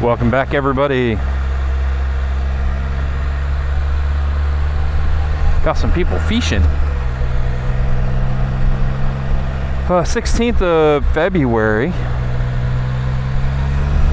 Welcome back, everybody. Got some people fishing. 16th of February.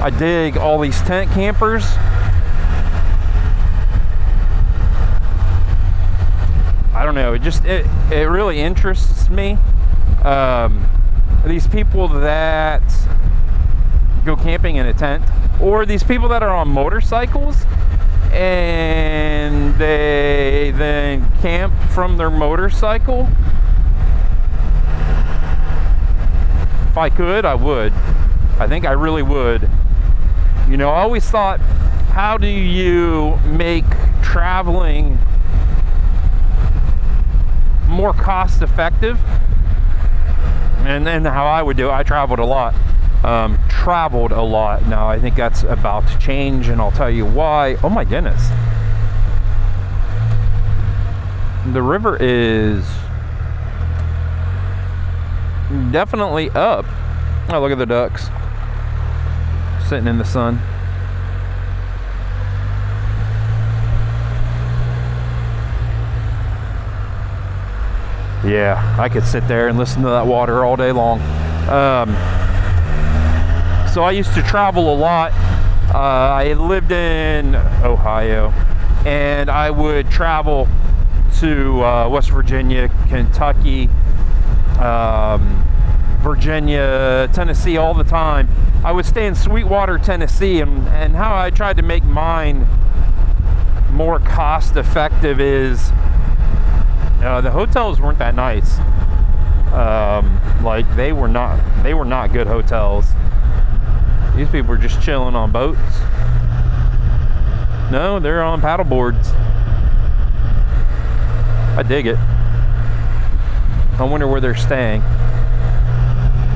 I dig all these tent campers. I don't know, it really interests me. These people that go camping in a tent, or these people that are on motorcycles and they then camp from their motorcycle. If I could, I would. I think I really would. You know, I always thought, how do you make traveling more cost effective? And then how I would do it, I traveled a lot. Now I think that's about to change, and I'll tell you why. Oh my goodness, the river is definitely up. Oh, look at the ducks sitting in the sun. Yeah, I could sit there and listen to that water all day long. So I used to travel a lot. I lived in Ohio, and I would travel to West Virginia, Kentucky, Virginia, Tennessee all the time. I would stay in Sweetwater, Tennessee, and how I tried to make mine more cost effective is the hotels weren't that nice. Like they were not good hotels. These people are just chilling on boats. No, they're on paddle boards. I dig it. I wonder where they're staying.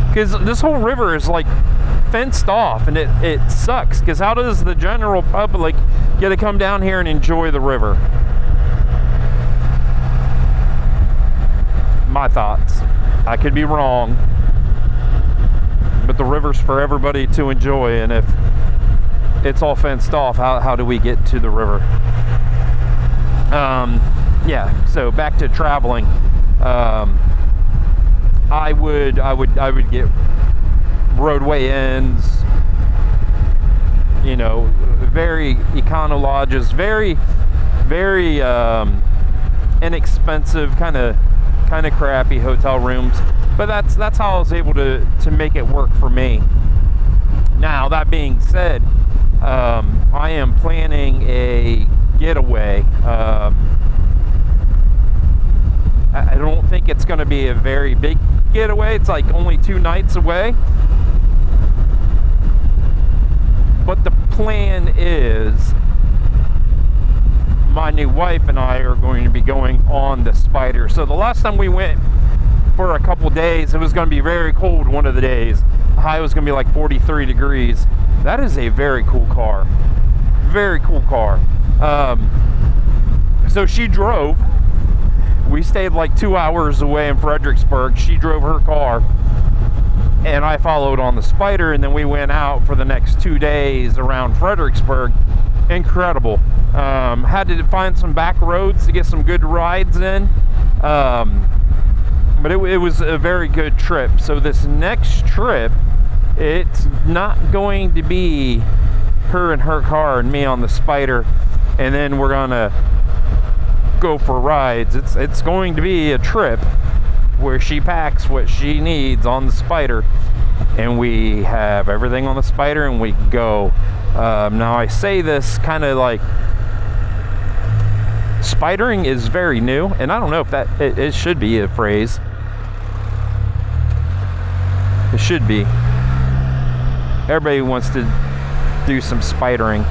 Because this whole river is like fenced off, and it sucks. Because how does the general public get to come down here and enjoy the river? My thoughts. I could be wrong. But the river's for everybody to enjoy, and if it's all fenced off, how do we get to the river? Yeah, so back to traveling. I would get roadway inns, you know, very econo lodges, very inexpensive, kind of crappy hotel rooms. But that's how I was able to make it work for me. Now, that being said, I am planning a getaway. I don't think it's going to be a very big getaway. It's like only 2 nights away. But the plan is, my new wife and I are going to be going on the Spyder. So the last time we went for a couple days, it was going to be very cold one of the days. The high was going to be like 43 degrees. That is a very cool car. Very cool car. So she drove. We stayed like 2 hours away in Fredericksburg. She drove her car, and I followed on the Spyder, and then we went out for the next 2 days around Fredericksburg. Incredible. Had to find some back roads to get some good rides in. But it was a very good trip. So this next trip, it's not going to be her in her car and me on the Spyder, and then we're gonna go for rides. It's going to be a trip where she packs what she needs on the Spyder, and we have everything on the Spyder, and we go. Now I say this kind of like, spidering is very new, and I don't know if it should be a phrase. It should be. Everybody wants to do some spidering.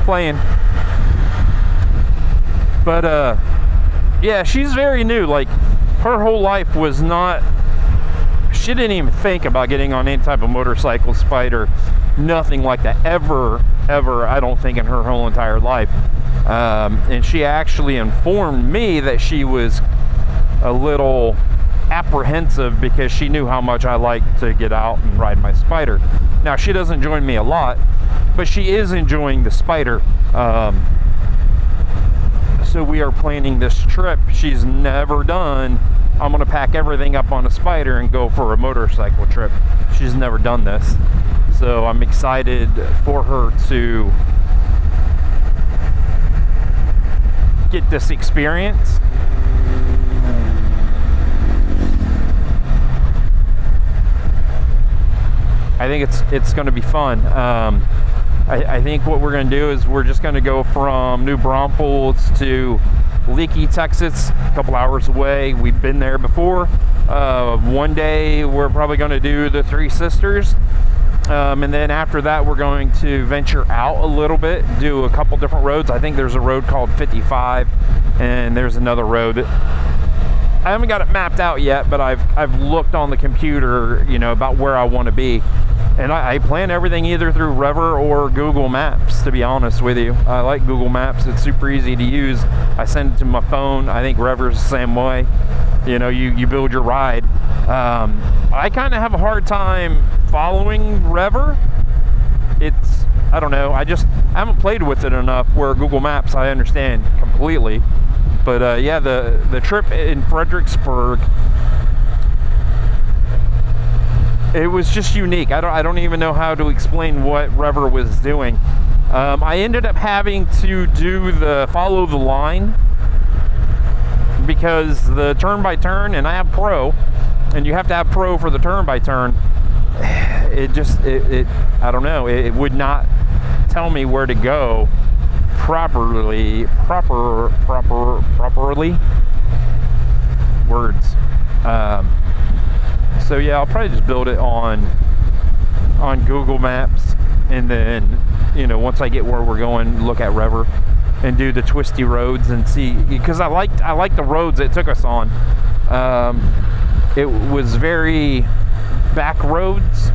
Playing. But yeah, she's very new. Like, her whole life was not, she didn't even think about getting on any type of motorcycle, Spyder, nothing like that ever, I don't think, in her whole entire life. And she actually informed me that she was a little apprehensive because she knew how much I like to get out and ride my Spyder. Now, she doesn't join me a lot, but she is enjoying the Spyder. So we are planning this trip she's never done. I'm gonna pack everything up on a Spyder and go for a motorcycle trip. She's never done this. So I'm excited for her to get this experience. I think it's going to be fun. I think what we're going to do is we're just going to go from New Braunfels to Leakey, Texas, a couple hours away. We've been there before. One day we're probably going to do the Three Sisters. And then after that, we're going to venture out a little bit, do a couple different roads. I think there's a road called 55, and there's another road that I haven't got it mapped out yet, but I've looked on the computer, you know, about where I want to be. And I plan everything either through Rever or Google Maps, to be honest with you. I like Google Maps. It's super easy to use. I send it to my phone. I think Rever's the same way. You know, you build your ride. I kind of have a hard time following Rever. I don't know. I haven't played with it enough where Google Maps I understand completely. But yeah, the trip in Fredericksburg, it was just unique. I don't even know how to explain what Rever was doing. I ended up having to do the follow the line because the turn by turn, and I have Pro, and you have to have Pro for the turn by turn. I don't know. It would not tell me where to go properly. Words. So yeah, I'll probably just build it on Google Maps, and then, you know, once I get where we're going, look at Rever and do the twisty roads and see, because I like the roads it took us on. It was very back roads.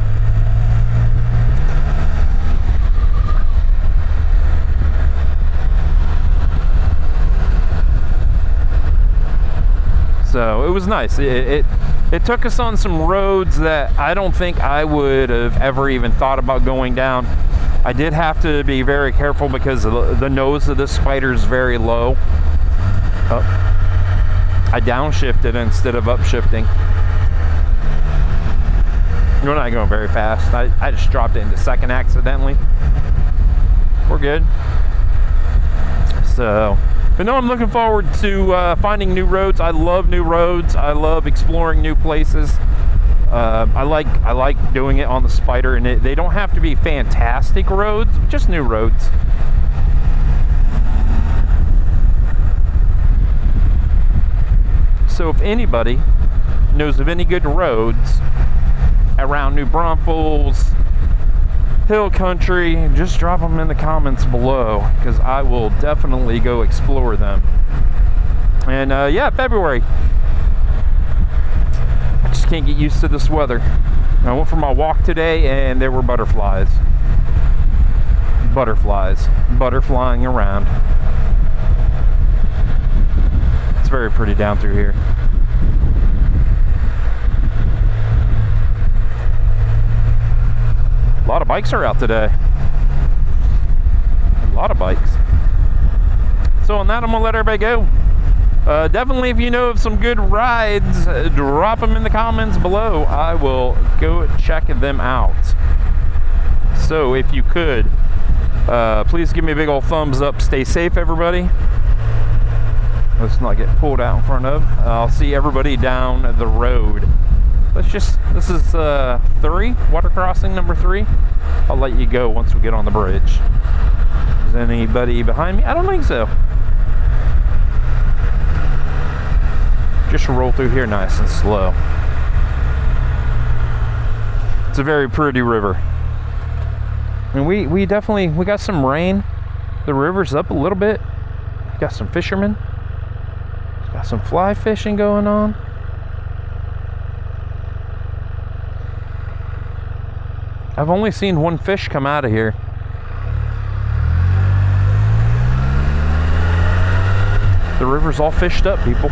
So it was nice. It took us on some roads that I don't think I would have ever even thought about going down. I did have to be very careful because the nose of this Spyder is very low. I downshifted instead of upshifting. We're not going very fast. I just dropped it into second accidentally. We're good. So, but no, I'm looking forward to finding new roads. I love new roads. I love exploring new places. I like doing it on the Spyder, and they don't have to be fantastic roads, just new roads. So if anybody knows of any good roads around New Braunfels, Hill Country, just drop them in the comments below, because I will definitely go explore them. And yeah, February. I just can't get used to this weather. I went for my walk today and there were butterflies. Butterflying around. It's very pretty down through here. A lot of bikes are out today. A lot of bikes. So on that, I'm gonna let everybody go. Definitely, if you know of some good rides, drop them in the comments below. I will go check them out. So if you could, please give me a big old thumbs up. Stay safe, everybody. Let's not get pulled out in front of. I'll see everybody down the road. This is 3, water crossing number 3. I'll let you go once we get on the bridge. Is anybody behind me? I don't think so. Just roll through here nice and slow. It's a very pretty river. And we got some rain. The river's up a little bit. Got some fishermen. Got some fly fishing going on. I've only seen one fish come out of here. river's all fished up, people.